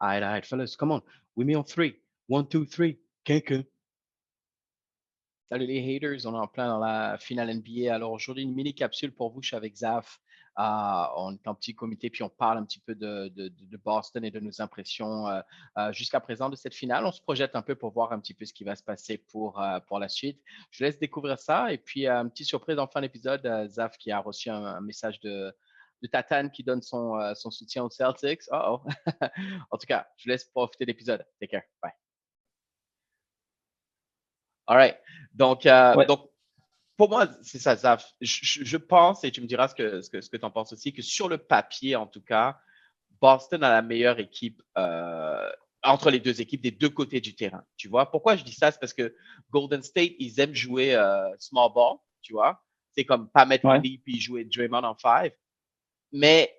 All right, fellas, come on. We me on three. One, two, three. Quelqu'un. Salut les haters, on est en plein dans la finale NBA. Alors aujourd'hui, une mini capsule pour vous. Je suis avec Zaf. On est en petit comité, puis on parle un petit peu de Boston et de nos impressions jusqu'à présent de cette finale. On se projette un peu pour voir un petit peu ce qui va se passer pour la suite. Je laisse découvrir ça. Et puis, une petite surprise en fin d'épisode, Zaf qui a reçu un message de Tatane qui donne son soutien aux Celtics. Oh, oh. En tout cas, je laisse profiter de l'épisode. Take care. Bye. All right. Donc, Ouais. donc pour moi, c'est ça, Zaf. Je pense, et tu me diras ce que tu en penses aussi, que sur le papier, en tout cas, Boston a la meilleure équipe entre les deux équipes des deux côtés du terrain. Tu vois, pourquoi je dis ça? C'est parce que Golden State, ils aiment jouer small ball, tu vois. C'est comme pas mettre Ouais. Lee puis jouer Draymond en five. Mais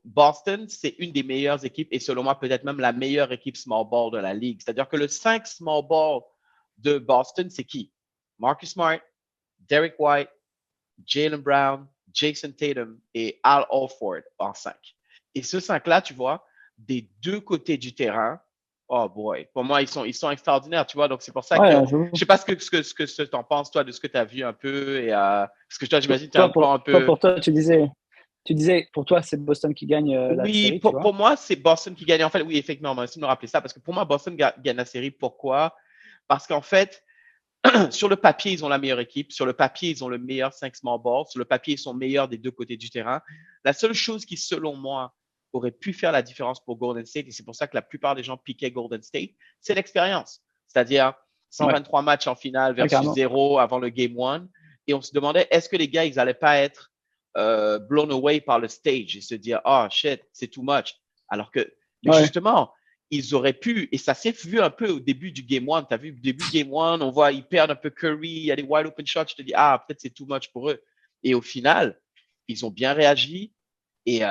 Boston, c'est une des meilleures équipes et selon moi, peut-être même la meilleure équipe small ball de la ligue. C'est-à-dire que le 5 small ball de Boston, c'est qui? Marcus Smart, Derek White, Jaylen Brown, Jason Tatum et Al Horford en 5. Et ce 5-là, tu vois, des deux côtés du terrain, oh boy, pour moi, ils sont extraordinaires, tu vois. Donc, c'est pour ça que Ouais, je sais pas ce que tu en penses, toi, de ce que tu as vu un peu. Et, parce que toi, j'imagine que tu as toi, un plan un peu. pour toi, tu disais, pour toi, c'est Boston qui gagne la Oui, série, tu vois. pour moi, c'est Boston qui gagne. En fait, oui, effectivement, merci de me rappeler ça. Parce que pour moi, Boston gagne la série. Pourquoi? Parce qu'en fait, sur le papier, ils ont la meilleure équipe. Sur le papier, ils ont le meilleur 5 small ball. Sur le papier, ils sont meilleurs des deux côtés du terrain. La seule chose qui, selon moi, aurait pu faire la différence pour Golden State, et c'est pour ça que la plupart des gens piquaient Golden State, c'est l'expérience. C'est-à-dire Ouais, 123 matchs en finale ouais, versus carrément. 0 avant le Game 1. Et on se demandait, est-ce que les gars, ils n'allaient pas être blown away par le stage et se dire, oh shit, c'est too much. Alors que, mais Ouais, justement, ils auraient pu, et ça s'est vu un peu au début du Game 1. Tu as vu, au début du Game 1, on voit, ils perdent un peu Curry, il y a des wide open shots. Je te dis, ah, peut-être c'est too much pour eux. Et au final, ils ont bien réagi et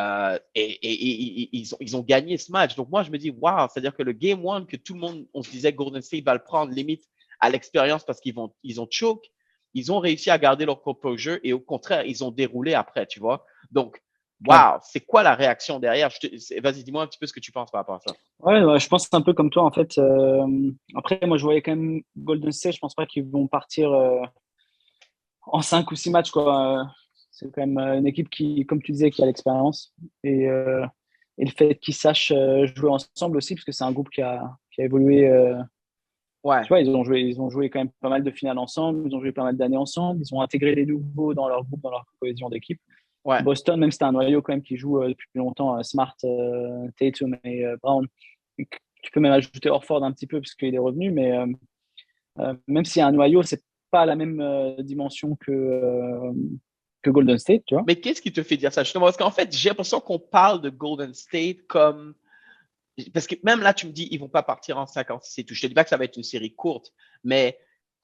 ils ont gagné ce match. Donc, moi, je me dis, waouh, c'est-à-dire que le Game 1, que tout le monde, on se disait, Golden State va le prendre limite à l'expérience parce ils ont choke, ils ont réussi à garder leur composure et au contraire, ils ont déroulé après, tu vois. Donc, ouais. waouh, c'est quoi la réaction derrière? Vas-y, dis-moi un petit peu ce que tu penses par rapport à ça. Ouais, je pense un peu comme toi, en fait. Après, moi, je voyais quand même Golden State. Je pense pas qu'ils vont partir en 5 ou 6 matchs, quoi. C'est quand même une équipe qui, comme tu disais, qui a l'expérience. Et le fait qu'ils sachent jouer ensemble aussi, parce que c'est un groupe qui a évolué. Ouais, Tu vois, ils ont joué quand même pas mal de finales ensemble. Ils ont joué pas mal d'années ensemble. Ils ont intégré les nouveaux dans leur groupe, dans leur cohésion d'équipe. ouais, Boston, même si c'est un noyau quand même qui joue depuis longtemps, Smart, Tatum et Brown. Tu peux même ajouter Horford un petit peu parce qu'il est revenu, mais même s'il y a un noyau, c'est pas la même dimension que Golden State, tu vois. mais qu'est-ce qui te fait dire ça justement? Parce qu'en fait, j'ai l'impression qu'on parle de Golden State comme. Parce que même là, tu me dis, ils vont pas partir en 56 et tout. Je te dis pas que ça va être une série courte, mais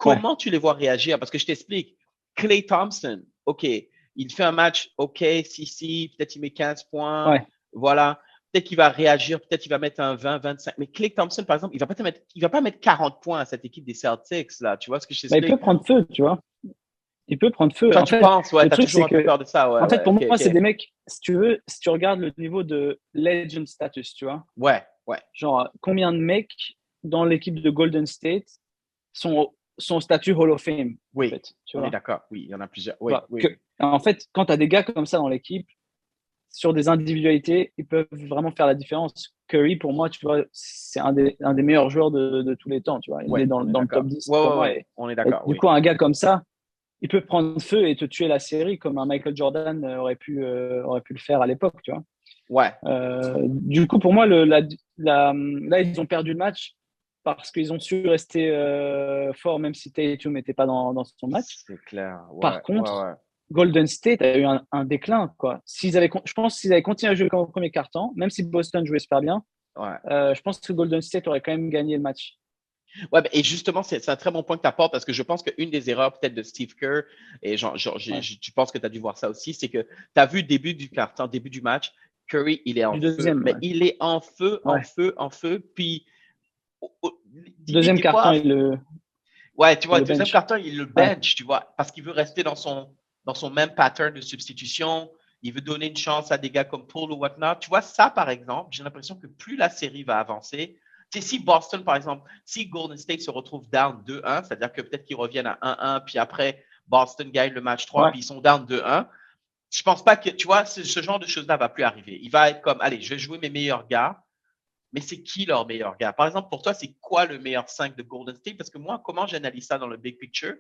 Ouais, comment tu les vois réagir? Parce que je t'explique. Klay Thompson, OK, il fait un match, OK, si, peut-être il met 15 points, ouais. voilà. Peut-être qu'il va réagir, peut-être qu'il va mettre un 20, 25. Mais Klay Thompson, par exemple, il va pas mettre 40 points à cette équipe des Celtics, là. Tu vois ce que je Mais il peut t'explique? prendre feu, tu vois. Il peut prendre feu. Toi, En tu fait, penses, ouais, le t'as truc, toujours c'est un peu que, peur de ça, ouais, en fait, ouais, pour OK, moi, c'est OK. des mecs, si tu veux, si tu regardes le niveau de legend status, tu vois, Ouais, ouais. genre, combien de mecs dans l'équipe de Golden State sont au statut Hall of Fame, en Oui, fait, tu on est vois. d'accord. Oui, il y en a plusieurs. Tu Oui, vois, oui. en fait, quand tu as des gars comme ça dans l'équipe, sur des individualités, ils peuvent vraiment faire la différence. Curry, pour moi, tu vois, c'est un des meilleurs joueurs de tous les temps, tu vois. Il Ouais, est dans, on est dans le top d'accord. 10 Ouais, pour ouais, moi. ouais, on est Et d'accord, du oui. coup, un gars comme ça, il peut prendre feu et te tuer la série comme un Michael Jordan aurait pu le faire à l'époque, tu vois. Ouais, Du coup, pour moi, là, ils ont perdu le match parce qu'ils ont su rester forts, même si Tatum n'était pas dans son match. c'est clair. Ouais, Par ouais, contre, ouais. Golden State a eu un déclin, quoi. Je pense que s'ils avaient continué à jouer comme au premier quart-temps, même si Boston jouait super bien, Ouais, je pense que Golden State aurait quand même gagné le match. ouais et justement, c'est un très bon point que tu apportes parce que je pense qu'une des erreurs peut-être de Steve Kerr, et Ouais. tu penses que tu as dû voir ça aussi, c'est que tu as vu début du carton, début du match, Curry, il est en Du feu, deuxième, mais ouais. il est en feu, en Ouais. feu, en feu, puis limite Deuxième des fois, quart-temps ouais, tu et vois, le deuxième bench. carton, il le Ouais. bench, tu vois, parce qu'il veut rester dans son même pattern de substitution. Il veut donner une chance à des gars comme Paul ou whatnot. Tu vois, ça, par exemple, j'ai l'impression que plus la série va avancer, tu sais, si Boston, par exemple, si Golden State se retrouve down 2-1, c'est-à-dire que peut-être qu'ils reviennent à 1-1, puis après, Boston gagne le match 3, Ouais. puis ils sont down 2-1. Je pense pas que, tu vois, ce genre de choses-là va plus arriver. Il va être comme, allez, je vais jouer mes meilleurs gars, mais c'est qui leur meilleur gars? Par exemple, pour toi, c'est quoi le meilleur 5 de Golden State? Parce que moi, comment j'analyse ça dans le big picture?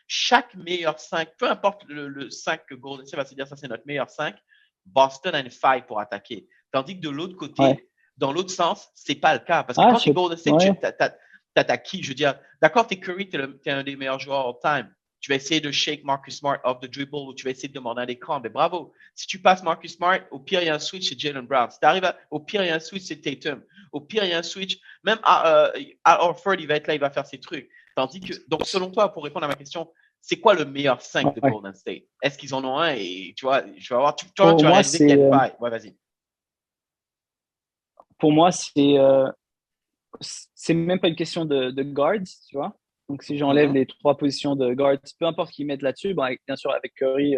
Chaque meilleur 5, peu importe le 5 que Golden State va se dire, ça c'est notre meilleur 5, Boston a une faille pour attaquer. Tandis que de l'autre côté, Ouais. dans l'autre sens, c'est pas le cas. Parce que quand tu es Golden State, ouais. t'as qui? Je veux dire, d'accord, t'es Curry, t'es un des meilleurs joueurs all time. Tu vas essayer de shake Marcus Smart off the dribble ou tu vas essayer de demander un écran. Mais bravo. Si tu passes Marcus Smart, au pire, il y a un switch, c'est Jalen Brown. Si au pire, il y a un switch, c'est Tatum. Au pire, il y a un switch. Même Al Horford, il va être là, il va faire ses trucs. Tandis que, donc, selon toi, pour répondre à ma question, c'est quoi le meilleur 5 de Golden State? Est-ce qu'ils en ont un? Et tu vois, je vais avoir, tu vas réaliser qu'il y a une faille. Ouais, vas-y. Pour moi, c'est même pas une question de guards, tu vois. Donc, si j'enlève les 3 positions de guards, peu importe qui mettent là-dessus, bon, bien sûr, avec Curry,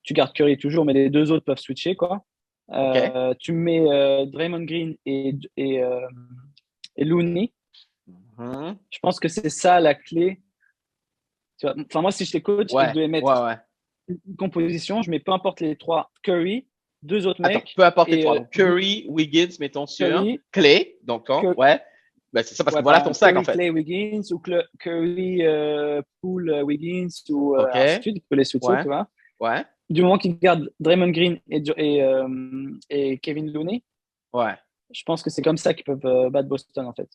tu gardes Curry toujours, mais les 2 autres peuvent switcher, quoi. Tu mets Draymond Green et Looney. Je pense que c'est ça la clé. Tu vois, enfin, moi, si je t'écoute, je devais mettre une composition. Je mets peu importe les 3, Curry, 2 autres mecs. Peu importe les 3. Donc, Curry, Wiggins, mettons sur Clay. Donc, ouais. Ben, c'est ça, parce que voilà ton 5, en fait. Clay, Wiggins, ou Curry, Poole, Wiggins, ou ainsi de suite. Tu peux les switcher, tu vois. Ouais. Du moment qu'ils gardent Draymond Green et Kevin Looney, je pense que c'est comme ça qu'ils peuvent battre Boston, en fait.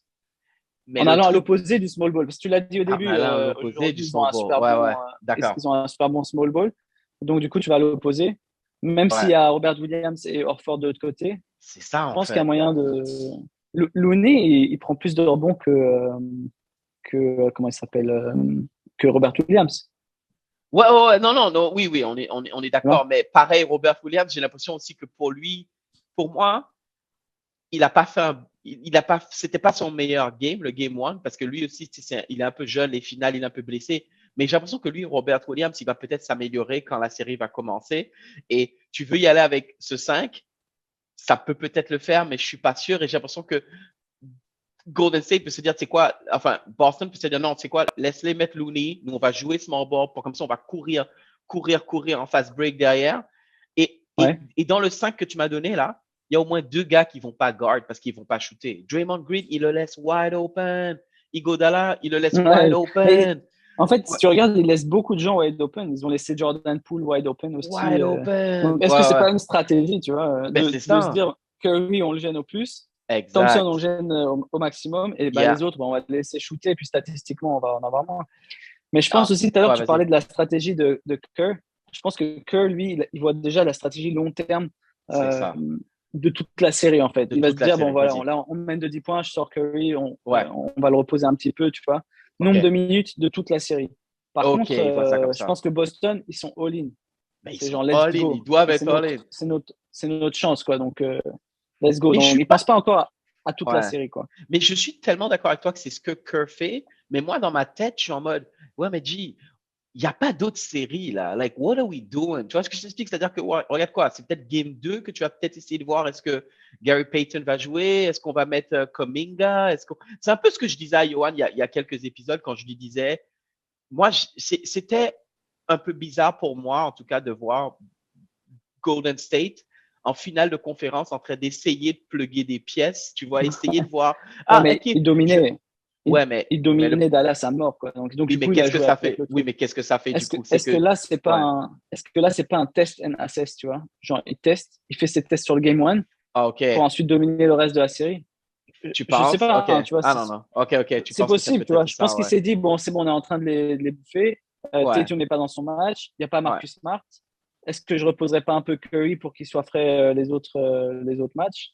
Mais en allant à l'opposé du small ball. Parce que tu l'as dit au début, ils ont un super bon small ball. Donc, du coup, tu vas à l'opposé. Même s'il y a Robert Williams et Horford de l'autre côté, c'est ça, je pense qu'il y a moyen de. Looney, il prend plus de rebonds que comment il s'appelle, que Robert Williams. Ouais, non, oui, on est d'accord. Mais pareil, Robert Williams, j'ai l'impression aussi que pour moi, c'était pas son meilleur game, le game 1, parce que lui aussi, il est un peu jeune, les finales, il est un peu blessé. Mais j'ai l'impression que lui, Robert Williams, il va peut-être s'améliorer quand la série va commencer. Et tu veux y aller avec ce 5, ça peut peut-être le faire, mais je suis pas sûr. Et j'ai l'impression que Golden State peut se dire, c'est quoi, enfin, Boston peut se dire, non, c'est quoi, laisse-les mettre Looney, nous, on va jouer small ball, comme ça, on va courir en fast break derrière. Et dans le 5 que tu m'as donné, là, il y a au moins 2 gars qui vont pas guard parce qu'ils vont pas shooter. Draymond Green, il le laisse wide open. Iguodala, il le laisse wide open. Mais, en fait, si tu regardes, il laisse beaucoup de gens wide open. Ils ont laissé Jordan Poole wide open aussi. Wide open. Donc, est-ce que c'est pas une stratégie, tu vois, de se dire que oui, on le gêne au plus. Exact. Thompson, on le gêne au maximum. Et les autres, on va les laisser shooter. Puis statistiquement, on va en avoir moins. Mais je pense aussi, tout à l'heure, tu parlais de la stratégie de Kerr. Je pense que Kerr, lui, il voit déjà la stratégie long terme de toute la série, en fait. Il va se dire, bon, voilà, là, on mène de 10 points, je sors Curry, on va le reposer un petit peu, tu vois. Nombre de minutes de toute la série. Par contre, je pense que Boston, ils sont all-in. C'est genre, let's go. Ils doivent être all-in. C'est notre chance, quoi. Donc, let's go. Donc, ils ne pensent pas encore à toute la série, quoi. Mais je suis tellement d'accord avec toi que c'est ce que Kerr fait. Mais moi, dans ma tête, je suis en mode, ouais, mais G, il n'y a pas d'autres séries, là. Like, what are we doing? Tu vois ce que je t'explique? C'est-à-dire que, regarde quoi, c'est peut-être Game 2 que tu vas peut-être essayer de voir est-ce que Gary Payton va jouer? Est-ce qu'on va mettre Kuminga? C'est un peu ce que je disais à Johan il y a quelques épisodes quand je lui disais, moi, c'était un peu bizarre pour moi, en tout cas, de voir Golden State en finale de conférence en train d'essayer de plugger des pièces, tu vois, essayer de voir. Mais il dominait. Il dominait Dallas à mort, quoi. Donc oui, mais qu'est-ce que ça fait? Oui, mais qu'est-ce que ça fait du coup? Est-ce que là, c'est pas un test and assess, tu vois? Genre, il fait ses tests sur le game 1 pour ensuite dominer le reste de la série. Tu penses? Je sais pas, tu vois. Non. Ok. C'est possible, tu vois. Je pense qu'il s'est dit, bon, c'est bon, on est en train de les bouffer. Tatum n'est pas dans son match. Il n'y a pas Marcus Smart. Est-ce que je reposerai pas un peu Curry pour qu'il soit frais les autres matchs?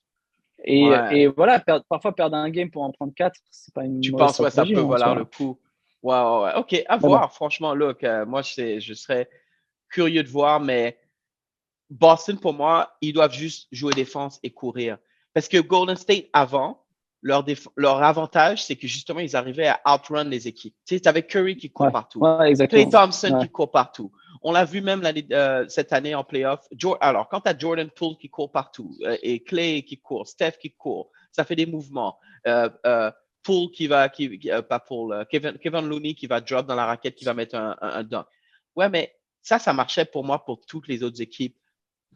Et voilà, parfois perdre un game pour en prendre 4, c'est pas une. Tu penses que ça peut valoir le coup? Ouais. Ok, à voir. Franchement, look, moi, je serais curieux de voir, mais Boston, pour moi, ils doivent juste jouer défense et courir. Parce que Golden State, avant, leur avantage, c'est que justement, ils arrivaient à outrun les équipes. Tu sais, avec Curry qui court partout. Exactement. Klay Thompson qui court partout. On l'a vu même cette année en playoff. Alors, quand tu as Jordan Poole qui court partout et Clay qui court, Steph qui court, ça fait des mouvements. Poole pas Poole, Kevin Looney qui va drop dans la raquette, qui va mettre un dunk. Ouais, mais ça marchait pour moi pour toutes les autres équipes,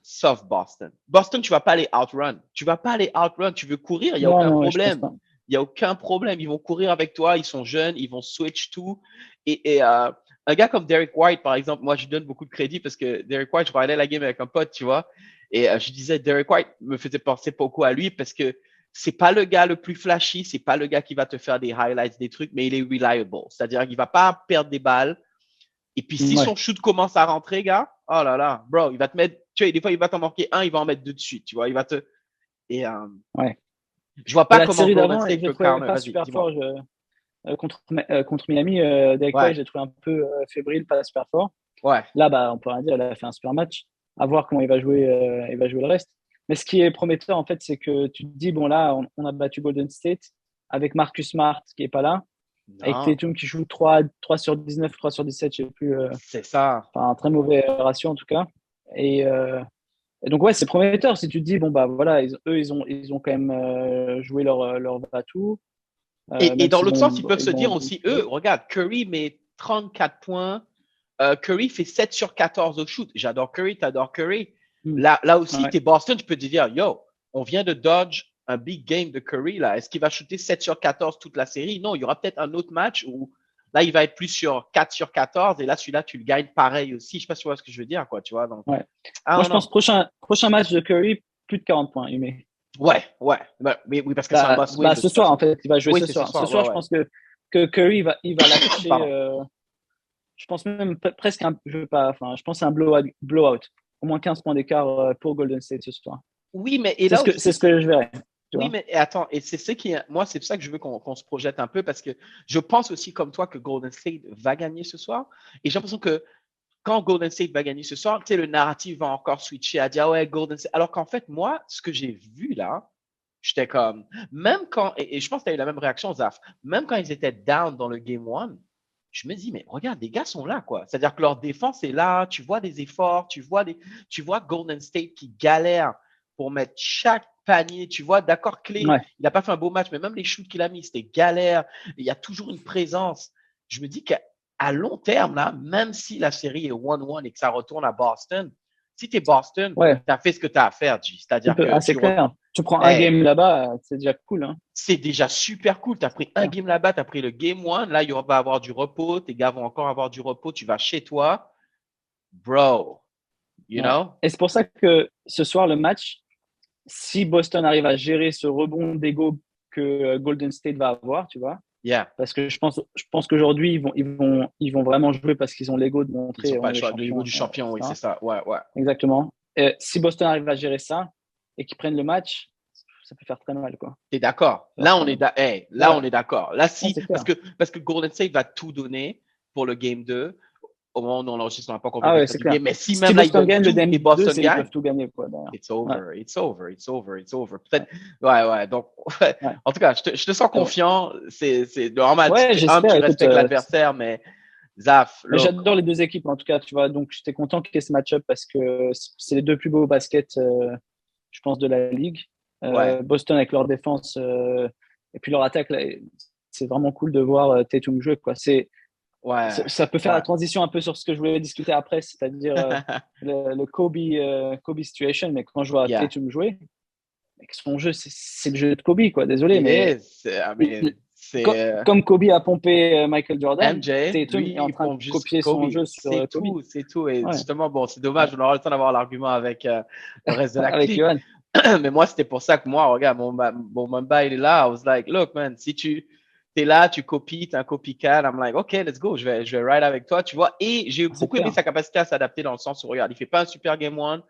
sauf Boston. Boston, tu vas pas aller outrun. Tu vas pas aller outrun. Tu veux courir, il n'y a aucun problème. Il n'y a aucun problème. Ils vont courir avec toi. Ils sont jeunes. Ils vont switch tout. Et un gars comme Derek White, par exemple, moi, je lui donne beaucoup de crédit parce que Derek White, je regardais la game avec un pote, tu vois. Et je disais, Derek White me faisait penser beaucoup à lui parce que c'est pas le gars le plus flashy. C'est pas le gars qui va te faire des highlights, des trucs, mais il est reliable. C'est-à-dire qu'il va pas perdre des balles. Et puis, si son shoot commence à rentrer, gars, oh là là, bro, il va te mettre, tu sais, des fois, il va t'en marquer un, il va en mettre deux de suite, tu vois. Il va te. Et je vois pas comment Golden State peut counter. Pas super fort contre Miami. Derek White, j'ai trouvé un peu fébrile, pas super fort. Ouais. Là, bah, on peut rien dire, il a fait un super match. À voir comment il va jouer le reste. Mais ce qui est prometteur, en fait, c'est que tu te dis, bon, là, on a battu Golden State avec Marcus Smart qui est pas là. Avec Tatum qui joue 3 sur 19, 3 sur 17, je sais plus. C'est ça. Enfin, un très mauvais ratio en tout cas. Et donc, ouais, c'est prometteur. Si tu te dis, bon, bah voilà, ils ont quand même joué leur va-tout. Et dans l'autre sens, ils peuvent se dire aussi, regarde, Curry met 34 points. Curry fait 7 sur 14 au shoot. J'adore Curry, t'adores Curry. Là aussi, t'es Boston, tu peux te dire, yo, on vient de dodge un big game de Curry, là. Est-ce qu'il va shooter 7 sur 14 toute la série? Non, il y aura peut-être un autre match où là, il va être plus sur 4 sur 14 et là, celui-là, tu le gagnes pareil aussi. Je sais pas si tu vois ce que je veux dire, quoi, tu vois. Donc, moi, je pense prochain match de Curry, plus de 40 points, il met. Ouais. Mais oui, parce que c'est un must win. Ce soir, en fait, il va jouer ce soir. Ce soir, je pense que Curry va lâcher. Je pense même presque je pense à un blowout. Au moins 15 points d'écart pour Golden State ce soir. Oui, mais c'est ce que je verrai. Oui, mais attends, et c'est moi, c'est pour ça que je veux qu'on se projette un peu parce que je pense aussi comme toi que Golden State va gagner ce soir. Et j'ai l'impression que quand Golden State va gagner ce soir, tu sais, le narratif va encore switcher à dire, ouais, Golden State. Alors qu'en fait, moi, ce que j'ai vu là, j'étais comme, même quand, et je pense que tu as eu la même réaction, Zaf, même quand ils étaient down dans le Game 1, je me dis, mais regarde, les gars sont là, quoi. C'est-à-dire que leur défense est là, tu vois des efforts, tu vois Golden State qui galère pour mettre chaque panier, tu vois, d'accord, Clay, il n'a pas fait un beau match, mais même les shoots qu'il a mis, c'était galère. Il y a toujours une présence. Je me dis qu'à long terme, là, même si la série est 1-1 et que ça retourne à Boston, si tu es Boston, tu as fait ce que tu as à faire, G. C'est-à-dire que c'est clair. Tu prends un game là-bas, c'est déjà cool. Hein. C'est déjà super cool. Tu as pris un game là-bas, tu as pris le game 1. Là, il va avoir du repos. Tes gars vont encore avoir du repos. Tu vas chez toi. Bro, you know? Et c'est pour ça que ce soir, le match, si Boston arrive à gérer ce rebond d'ego que Golden State va avoir, tu vois. Parce que je pense qu'aujourd'hui, ils vont vraiment jouer parce qu'ils ont l'ego de montrer. Ils n'ont pas l'ego du champion, oui, c'est ça. Ouais. Exactement. Si Boston arrive à gérer ça et qu'ils prennent le match, ça peut faire très mal, quoi. T'es d'accord? Là, on est d'accord. Là, parce que Golden State va tout donner pour le Game 2. Au moment où on enregistre, on n'a pas encore vu. Mais si même là, Boston gagne le Game 2, Boston ils peuvent tout gagner, quoi. It's over. Peut-être. Ouais. Donc, en tout cas, je te sens confiant. C'est normal. Tu respectes l'adversaire, mais Zaf. J'adore les deux équipes, en tout cas, tu vois. Donc, j'étais content qu'il y ait ce match-up parce que c'est les deux plus beaux baskets, je pense, de la ligue. Boston avec leur défense et puis leur attaque, là, c'est vraiment cool de voir Tatum jouer, quoi. Ça peut faire la transition un peu sur ce que je voulais discuter après, c'est-à-dire le Kobe situation, mais quand je vois Tatum jouer, son jeu, c'est le jeu de Kobe, quoi. Désolé, mais comme Kobe a pompé Michael Jordan, Tatum est en train de copier son jeu sur Kobe. C'est tout. Et justement, bon, c'est dommage, on aura le temps d'avoir l'argument avec le reste de la clique. Mais moi, c'était pour ça que moi, regarde, mon Mamba, il est là. I was like, look, man, si tu es là, tu copies, tu es un copycat. I'm like, OK, let's go. Je vais ride avec toi, tu vois. Et j'ai beaucoup aimé sa capacité à s'adapter dans le sens où, regarde, il fait pas un super game one.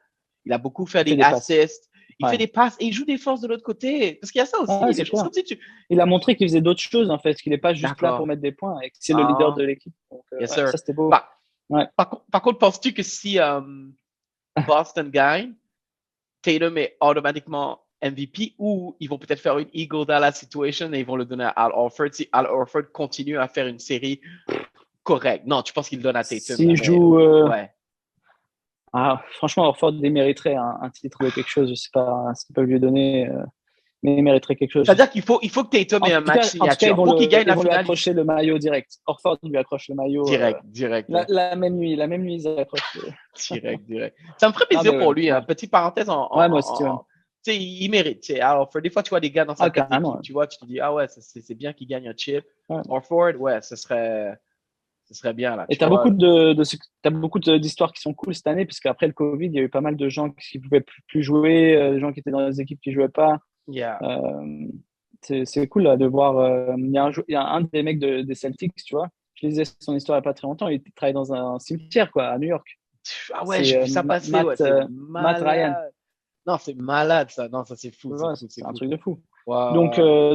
Il a beaucoup fait des assists. Il fait des passes et il joue des forces de l'autre côté. Parce qu'il y a ça aussi. Des choses comme si il a montré qu'il faisait d'autres choses, en fait, qu'il n'est pas juste là pour mettre des points et que c'est le leader de l'équipe. Donc, ça, c'était beau. Par contre, penses-tu que si Boston gagne, Tatum est automatiquement MVP ou ils vont peut-être faire une Eagle Dallas situation et ils vont le donner à Al Horford si Al Horford continue à faire une série correcte? Non, tu penses qu'il le donne à Tatum? S'il joue, Franchement, Orford, il mériterait un titre de quelque chose. Je sais pas s'ils peuvent lui donner, mais il mériterait quelque chose. C'est-à-dire qu'il faut que Tatum ait un match signature. Faut qu'il gagne la ils vont lui finale. accrocher le maillot direct. Orford lui accroche le maillot. Direct. La même nuit, ils accrochent. Direct. Ça me ferait plaisir pour lui. Ouais. Petite parenthèse Ouais, moi aussi. Tu sais, il mérite. Alors, des fois, tu vois des gars dans sa tête d'équipe, carrément. tu vois, tu te dis, ah ouais, c'est bien qu'il gagne un chip. Ouais. Orford, ouais, ce serait bien là. Et tu vois. t'as beaucoup d'histoires qui sont cool cette année, puisque après le Covid, il y a eu pas mal de gens qui pouvaient plus jouer, des gens qui étaient dans les équipes qui jouaient pas. Yeah. C'est cool là, de voir. Il y a un des mecs des Celtics, tu vois. Je lisais son histoire il n'y a pas très longtemps. Il travaille dans un cimetière, quoi, à New York. Ah ouais, j'ai vu ça passer. Matt Ryan. Non, c'est malade ça. Non, ça c'est fou. Ouais, c'est un truc de fou. Wow.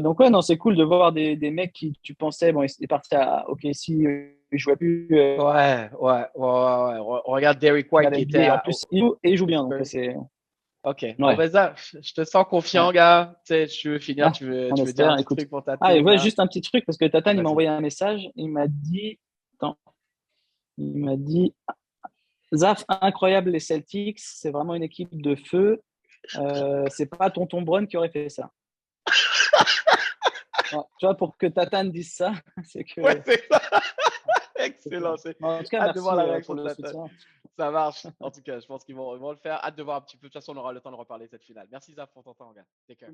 Donc ouais, non, c'est cool de voir des mecs qui tu pensais, bon, il est parti à OKC, il jouait plus. Ouais. On regarde Derrick White qui était. En plus, il joue bien. Donc c'est. Ok. Ouais. Bon, ben ça, je te sens confiant, gars. Tu sais, tu veux finir, tu veux dire un petit truc pour Tatum. Ah, ouais, juste un petit truc, parce que Tatane, il m'a envoyé un message. Il m'a dit, Zaf, incroyable les Celtics, c'est vraiment une équipe de feu. C'est pas Tonton Brun qui aurait fait ça. Tu vois, pour que Tatane dise ça, c'est que. Ouais, c'est ça. Excellent. En tout cas, hâte de voir la réaction pour de le Tatane. soutien. Ça marche. En tout cas, je pense qu'ils vont le faire. Hâte de voir un petit peu. De toute façon, on aura le temps de reparler de cette finale. Merci Zaf pour ton temps, gars. Take care.